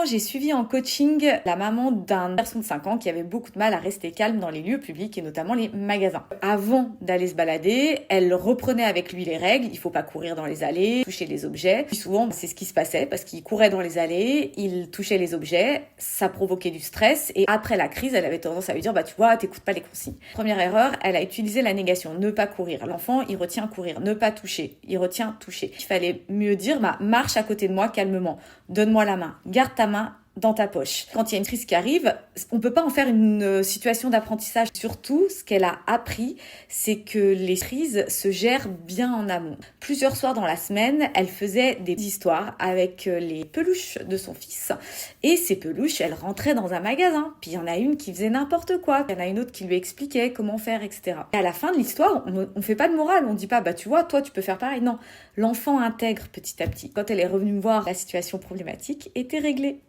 J'ai suivi en coaching la maman d'un garçon de 5 ans qui avait beaucoup de mal à rester calme dans les lieux publics et notamment les magasins. Avant d'aller se balader, elle reprenait avec lui les règles. Il faut pas courir dans les allées, toucher les objets. Puis souvent, c'est ce qui se passait parce qu'il courait dans les allées, il touchait les objets, ça provoquait du stress et après la crise, elle avait tendance à lui dire tu vois, t'écoutes pas les consignes. Première erreur, elle a utilisé la négation, ne pas courir. L'enfant, il retient courir, ne pas toucher, il retient toucher. Il fallait mieux dire marche à côté de moi calmement, donne-moi la main, garde ta main dans ta poche. Quand il y a une crise qui arrive, on peut pas en faire une situation d'apprentissage. Surtout, ce qu'elle a appris, c'est que les crises se gèrent bien en amont. Plusieurs soirs dans la semaine, elle faisait des histoires avec les peluches de son fils. Et ces peluches, elle rentrait dans un magasin. Puis il y en a une qui faisait n'importe quoi. Il y en a une autre qui lui expliquait comment faire, etc. Et à la fin de l'histoire, on fait pas de morale. On dit pas, tu vois, toi, tu peux faire pareil. Non, l'enfant intègre petit à petit. Quand elle est revenue me voir, la situation problématique était réglée.